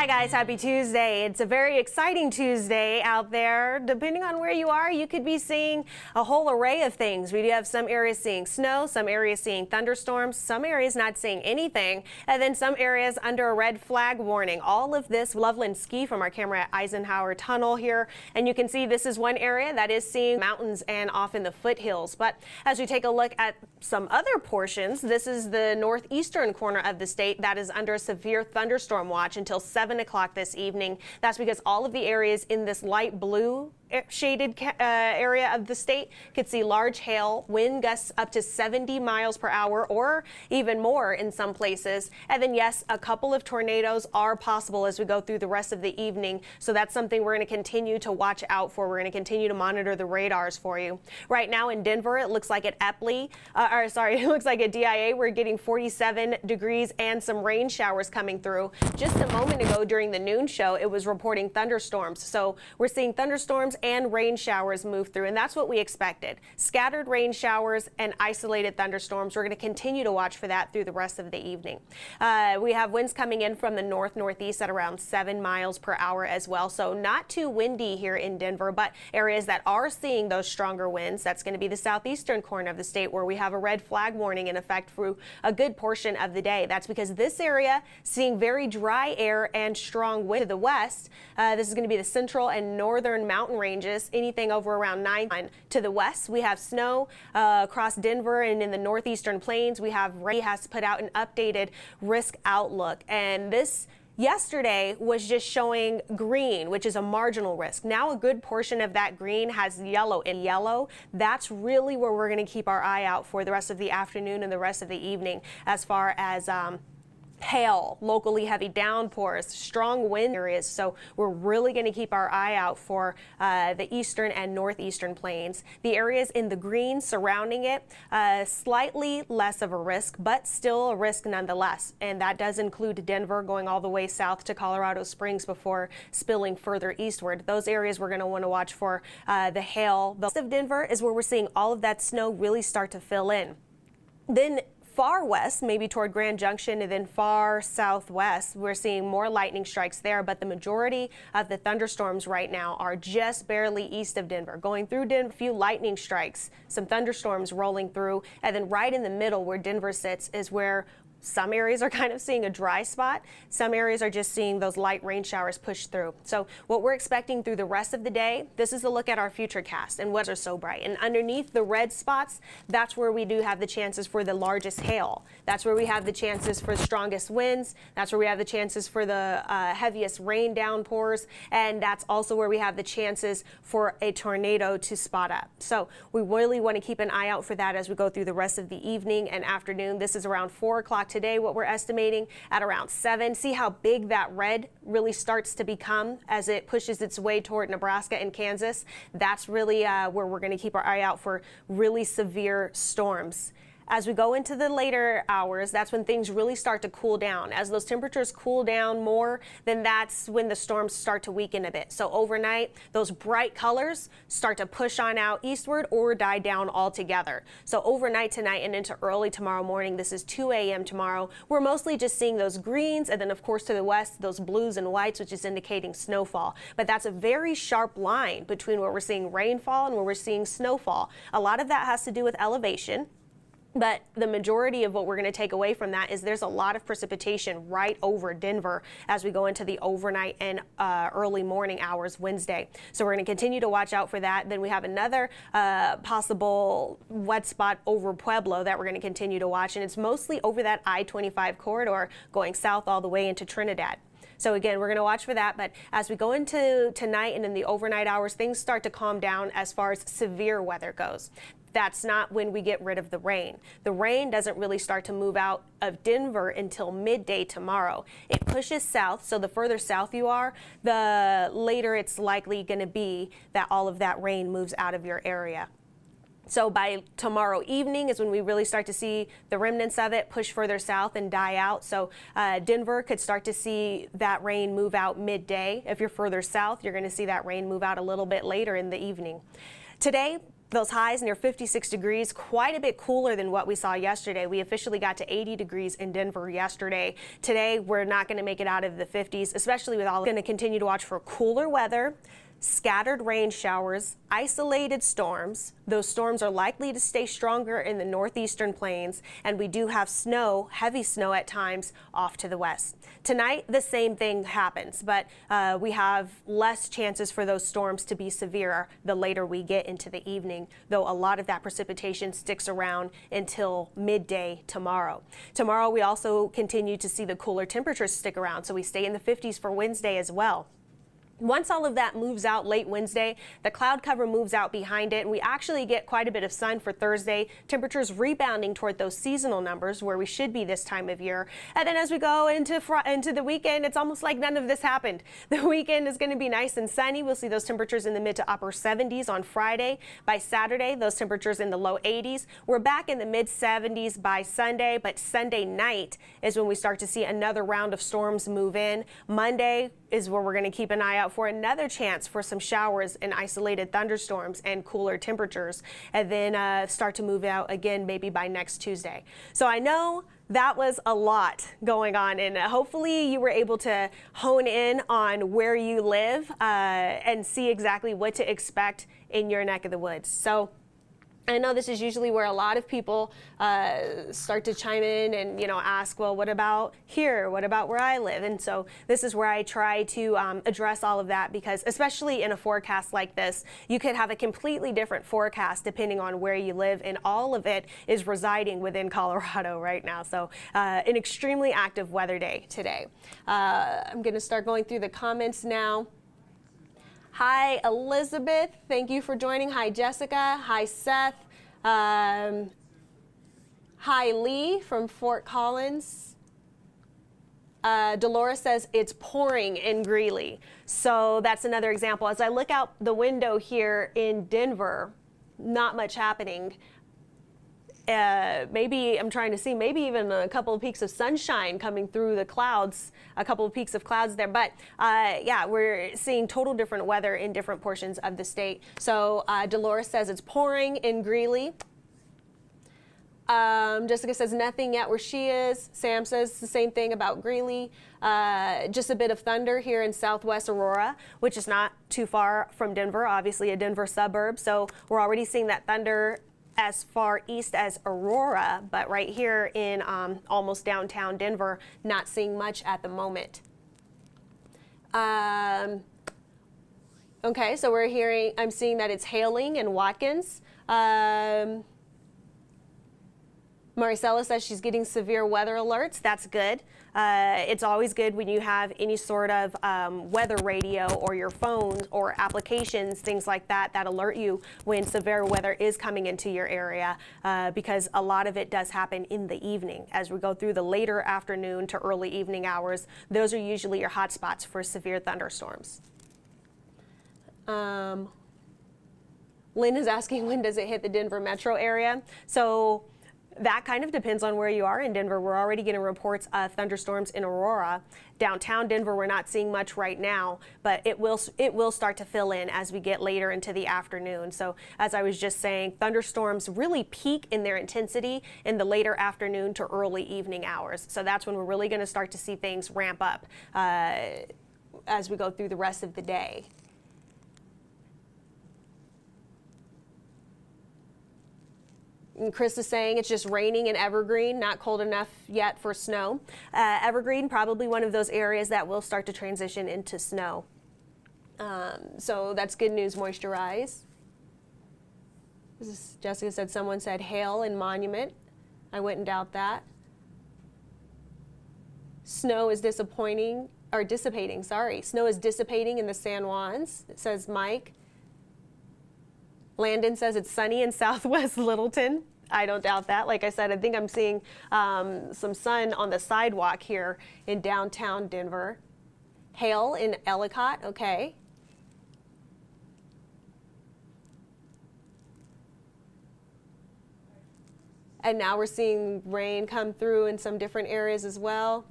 Hi guys, happy Tuesday. It's a very exciting Tuesday out there. Depending on where you are, you could be seeing a whole array of things. We do have some areas seeing snow, some areas seeing thunderstorms, some areas not seeing anything, and then some areas under a red flag warning. All of this Loveland ski from our camera at Eisenhower Tunnel here. And you can see this is one area that is seeing mountains and off in the foothills. But as we take a look at some other portions, this is the northeastern corner of the state that is under a severe thunderstorm watch until 7 o'clock this evening. That's because all of the areas in this light blue shaded area of the state could see large hail, wind gusts up to 70 miles per hour or even more in some places. And then, yes, a couple of tornadoes are possible as we go through the rest of the evening. So that's something we're going to continue to watch out for. We're going to continue to monitor the radars for you. Right now in Denver, it looks like at it looks like at DIA, we're getting 47 degrees and some rain showers coming through. Just a moment ago during the noon show, it was reporting thunderstorms. So we're seeing thunderstorms and rain showers move through, and that's what we expected. Scattered rain showers and isolated thunderstorms. We're going to continue to watch for that through the rest of the evening. We have winds coming in from the northeast at around 7 miles per hour as well, so not too windy here in Denver, but areas that are seeing those stronger winds, that's going to be the southeastern corner of the state where we have a red flag warning in effect through a good portion of the day. That's because this area seeing very dry air and strong wind to the west. This is going to be the central and northern mountain ranges, anything over around 9 to the west. We have snow across Denver, and in the northeastern plains we have has put out an updated risk outlook, and this yesterday was just showing green, which is a marginal risk. Now a good portion of that green has yellow, and yellow, that's really where we're going to keep our eye out for the rest of the afternoon and the rest of the evening as far as hail, locally heavy downpours, strong wind areas. So we're really going to keep our eye out for the eastern and northeastern plains. The areas in the green surrounding it, slightly less of a risk, but still a risk nonetheless. And that does include Denver going all the way south to Colorado Springs before spilling further eastward. Those areas we're going to want to watch for the hail. The rest of Denver is where we're seeing all of that snow really start to fill in. Then far west, maybe toward Grand Junction, and then far southwest, we're seeing more lightning strikes there, but the majority of the thunderstorms right now are just barely east of Denver. Going through Denver, a few lightning strikes, some thunderstorms rolling through, and then right in the middle where Denver sits is where some areas are kind of seeing a dry spot. Some areas are just seeing those light rain showers push through. So what we're expecting through the rest of the day, this is a look at our Futurecast and what are so bright. And underneath the red spots, that's where we do have the chances for the largest hail. That's where we have the chances for the strongest winds. That's where we have the chances for the heaviest rain downpours. And that's also where we have the chances for a tornado to spot up. So we really want to keep an eye out for that as we go through the rest of the evening and afternoon. This is around 4 o'clock today, what we're estimating at around 7. See how big that red really starts to become as it pushes its way toward Nebraska and Kansas. That's really where we're going to keep our eye out for really severe storms. As we go into the later hours, that's when things really start to cool down. As those temperatures cool down more, then that's when the storms start to weaken a bit. So overnight, those bright colors start to push on out eastward or die down altogether. So overnight tonight and into early tomorrow morning, this is 2 a.m. tomorrow, we're mostly just seeing those greens, and then of course to the west, those blues and whites, which is indicating snowfall. But that's a very sharp line between where we're seeing rainfall and where we're seeing snowfall. A lot of that has to do with elevation. But the majority of what we're going to take away from that is there's a lot of precipitation right over Denver as we go into the overnight and early morning hours Wednesday. So we're going to continue to watch out for that. Then we have another possible wet spot over Pueblo that we're going to continue to watch. And it's mostly over that I-25 corridor going south all the way into Trinidad. So again, we're going to watch for that. But as we go into tonight and in the overnight hours, things start to calm down as far as severe weather goes. That's not when we get rid of the rain. The rain doesn't really start to move out of Denver until midday tomorrow. It pushes south, so the further south you are, the later it's likely going to be that all of that rain moves out of your area. So by tomorrow evening is when we really start to see the remnants of it push further south and die out. So Denver could start to see that rain move out midday. If you're further south, you're going to see that rain move out a little bit later in the evening. Today, Those highs near 56 degrees, quite a bit cooler than what we saw yesterday. We officially got to 80 degrees in Denver yesterday. Today, we're not going to make it out of the 50s, especially with all. Going to continue to watch for cooler weather, scattered rain showers, isolated storms. Those storms are likely to stay stronger in the northeastern plains, and we do have snow, heavy snow at times, off to the west. Tonight, the same thing happens, but we have less chances for those storms to be severe the later we get into the evening, though a lot of that precipitation sticks around until midday tomorrow. Tomorrow, we also continue to see the cooler temperatures stick around, so we stay in the 50s for Wednesday as well. Once all of that moves out late Wednesday, the cloud cover moves out behind it, and we actually get quite a bit of sun for Thursday. Temperatures rebounding toward those seasonal numbers where we should be this time of year. And then as we go into the weekend, it's almost like none of this happened. The weekend is going to be nice and sunny. We'll see those temperatures in the mid to upper 70s on Friday. By Saturday, those temperatures in the low 80s. We're back in the mid 70s by Sunday, but Sunday night is when we start to see another round of storms move in. Monday is where we're going to keep an eye out for another chance for some showers and isolated thunderstorms and cooler temperatures, and then start to move out again maybe by next Tuesday. So I know that was a lot going on, and hopefully you were able to hone in on where you live and see exactly what to expect in your neck of the woods. So I know this is usually where a lot of people start to chime in and, ask, well, what about here? What about where I live? And so this is where I try to address all of that, because especially in a forecast like this, you could have a completely different forecast depending on where you live, and all of it is residing within Colorado right now. So an extremely active weather day today. I'm going to start going through the comments now. Hi, Elizabeth. Thank you for joining. Hi, Jessica. Hi, Seth. Hi, Lee from Fort Collins. Dolores says it's pouring in Greeley. So that's another example. As I look out the window here in Denver, not much happening. Maybe I'm trying to see maybe even a couple of peaks of sunshine coming through the clouds, a couple of peaks of clouds there. But yeah, we're seeing total different weather in different portions of the state. So Dolores says it's pouring in Greeley. Jessica says nothing yet where she is. Sam says the same thing about Greeley. Just a bit of thunder here in southwest Aurora, which is not too far from Denver, obviously a Denver suburb. So we're already seeing that thunder as far east as Aurora, but right here in almost downtown Denver, not seeing much at the moment. Okay, so I'm seeing that it's hailing in Watkins. Maricela says she's getting severe weather alerts. That's good. It's always good when you have any sort of weather radio or your phone or applications, things like that alert you when severe weather is coming into your area, because a lot of it does happen in the evening. As we go through the later afternoon to early evening hours, those are usually your hot spots for severe thunderstorms. Lynn is asking, when does it hit the Denver metro area? So that kind of depends on where you are in Denver. We're already getting reports of thunderstorms in Aurora. Downtown Denver, we're not seeing much right now, but it will start to fill in as we get later into the afternoon. So as I was just saying, thunderstorms really peak in their intensity in the later afternoon to early evening hours. So that's when we're really going to start to see things ramp up as we go through the rest of the day. And Chris is saying it's just raining in Evergreen, not cold enough yet for snow. Evergreen, probably one of those areas that will start to transition into snow. So that's good news, moisturize. Jessica said someone said hail in Monument. I wouldn't doubt that. Snow is dissipating, sorry. Snow is dissipating in the San Juans, says Mike. Landon says it's sunny in southwest Littleton. I don't doubt that. Like I said, I think I'm seeing some sun on the sidewalk here in downtown Denver. Hail in Ellicott, okay. And now we're seeing rain come through in some different areas as well.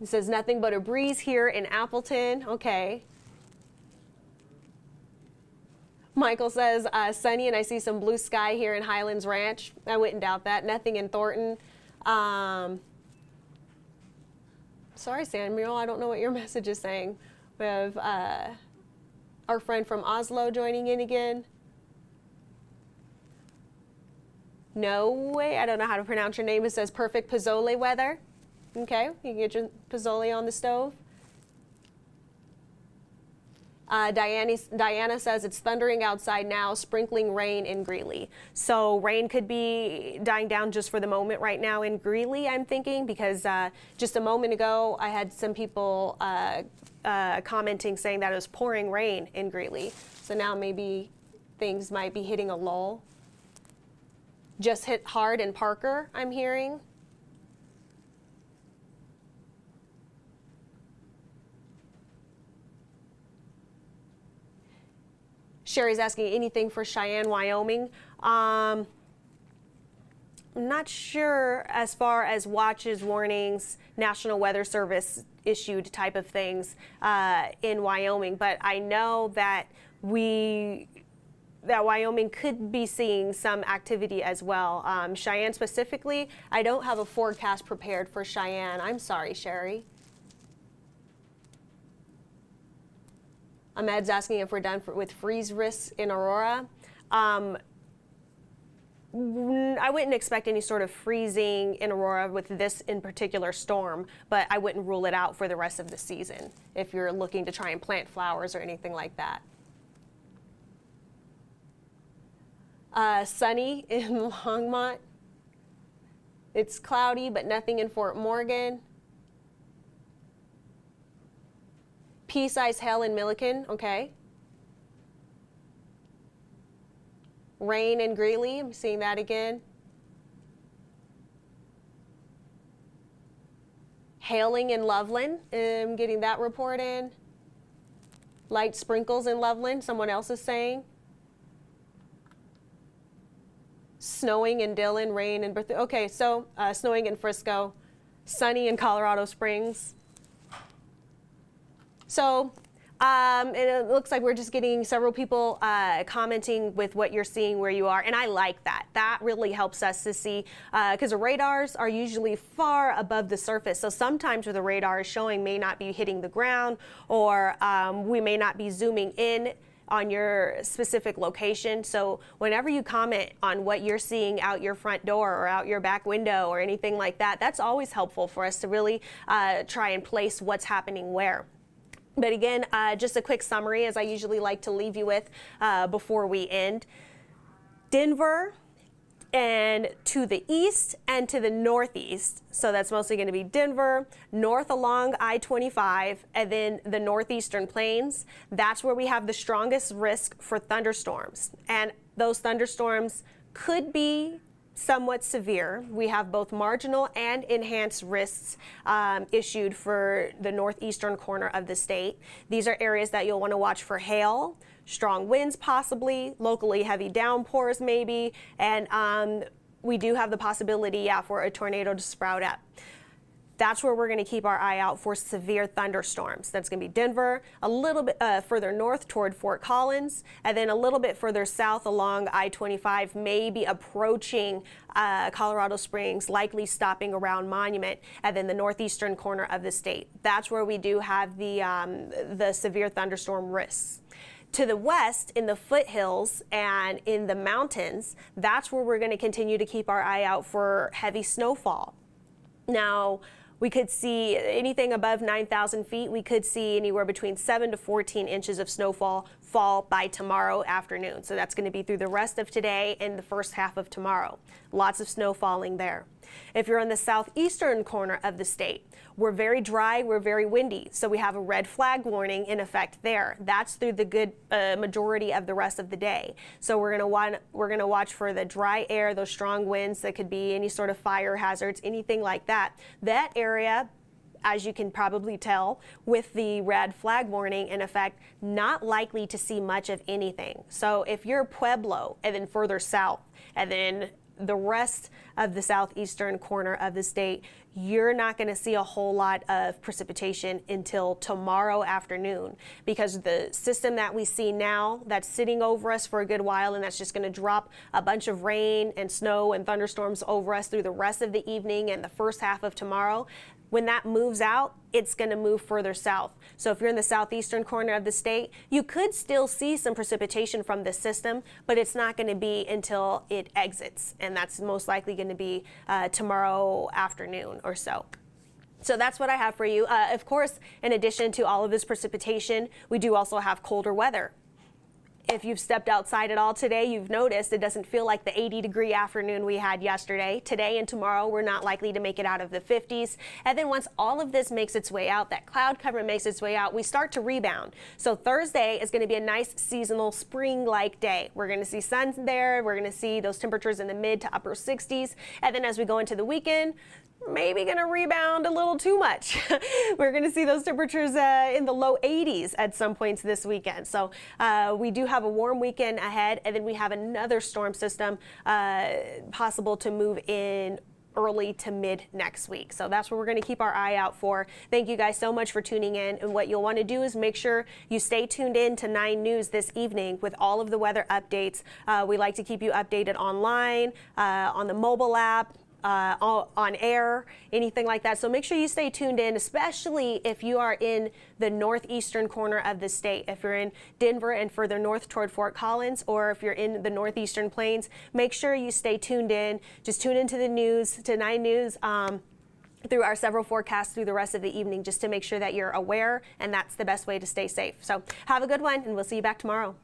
It says nothing but a breeze here in Appleton. Okay. Michael says, sunny, and I see some blue sky here in Highlands Ranch. I wouldn't doubt that. Nothing in Thornton. Sorry, Samuel, I don't know what your message is saying. We have our friend from Oslo joining in again. No way, I don't know how to pronounce your name. It says perfect pozole weather. Okay, you can get your pozole on the stove. Diana says it's thundering outside now, sprinkling rain in Greeley. So rain could be dying down just for the moment right now in Greeley, I'm thinking, because just a moment ago I had some people commenting saying that it was pouring rain in Greeley. So now maybe things might be hitting a lull. Just hit hard in Parker, I'm hearing. Sherry's asking anything for Cheyenne, Wyoming. I'm not sure as far as watches, warnings, National Weather Service issued type of things in Wyoming, but I know that Wyoming could be seeing some activity as well. Cheyenne specifically, I don't have a forecast prepared for Cheyenne. I'm sorry, Sherry. Ahmed's asking if we're done with freeze risks in Aurora. I wouldn't expect any sort of freezing in Aurora with this in particular storm, but I wouldn't rule it out for the rest of the season if you're looking to try and plant flowers or anything like that. Sunny in Longmont. It's cloudy, but nothing in Fort Morgan. Pea-sized hail in Milliken, okay. Rain in Greeley, I'm seeing that again. Hailing in Loveland, I'm getting that report in. Light sprinkles in Loveland, someone else is saying. Snowing in Dillon, rain in Berthoud. Okay, so snowing in Frisco, sunny in Colorado Springs. So it looks like we're just getting several people commenting with what you're seeing where you are, and I like that. That really helps us to see, because the radars are usually far above the surface, so sometimes where the radar is showing may not be hitting the ground, or we may not be zooming in on your specific location. So whenever you comment on what you're seeing out your front door or out your back window or anything like that, that's always helpful for us to really try and place what's happening where. But again, just a quick summary, as I usually like to leave you with before we end. Denver and to the east and to the northeast. So that's mostly going to be Denver, north along I-25, and then the northeastern plains. That's where we have the strongest risk for thunderstorms. And those thunderstorms could be somewhat severe. We have both marginal and enhanced risks issued for the northeastern corner of the state. These are areas that you'll want to watch for hail, strong winds possibly, locally heavy downpours maybe, and we do have the possibility, for a tornado to sprout up. That's where we're going to keep our eye out for severe thunderstorms. That's going to be Denver, a little bit further north toward Fort Collins, and then a little bit further south along I-25, maybe approaching Colorado Springs, likely stopping around Monument, and then the northeastern corner of the state. That's where we do have the severe thunderstorm risks. To the west, in the foothills and in the mountains, that's where we're going to continue to keep our eye out for heavy snowfall. Now, we could see anything above 9,000 feet. We could see anywhere between 7 to 14 inches of snowfall fall by tomorrow afternoon. So that's going to be through the rest of today and the first half of tomorrow. Lots of snow falling there. If you're in the southeastern corner of the state, we're very dry, we're very windy. So we have a red flag warning in effect there. That's through the good majority of the rest of the day. So we're going to watch for the dry air, those strong winds that could be any sort of fire hazards, anything like that. That area, as you can probably tell, with the red flag warning in effect, not likely to see much of anything. So if you're Pueblo and then further south and then the rest of the southeastern corner of the state, you're not going to see a whole lot of precipitation until tomorrow afternoon, because the system that we see now that's sitting over us for a good while, and that's just going to drop a bunch of rain and snow and thunderstorms over us through the rest of the evening and the first half of tomorrow. When that moves out, it's going to move further south. So if you're in the southeastern corner of the state, you could still see some precipitation from this system, but it's not going to be until it exits. And that's most likely going to be tomorrow afternoon or so. So that's what I have for you. Of course, in addition to all of this precipitation, we do also have colder weather. If you've stepped outside at all today, you've noticed it doesn't feel like the 80-degree afternoon we had yesterday. Today and tomorrow, we're not likely to make it out of the 50s. And then once all of this makes its way out, that cloud cover makes its way out, we start to rebound. So Thursday is going to be a nice seasonal spring-like day. We're going to see sun there. We're going to see those temperatures in the mid to upper 60s. And then as we go into the weekend, maybe going to rebound a little too much. We're going to see those temperatures in the low 80s at some points this weekend. So we do have a warm weekend ahead, and then we have another storm system possible to move in early to mid next week. So that's what we're going to keep our eye out for. Thank you guys so much for tuning in. And what you'll want to do is make sure you stay tuned in to 9 News this evening with all of the weather updates. We like to keep you updated online, on the mobile app, on air, anything like that. So make sure you stay tuned in, especially if you are in the northeastern corner of the state. If you're in Denver and further north toward Fort Collins, or if you're in the northeastern plains, make sure you stay tuned in. Just tune into the news, to 9 News, through our several forecasts through the rest of the evening, just to make sure that you're aware, and that's the best way to stay safe. So have a good one, and we'll see you back tomorrow.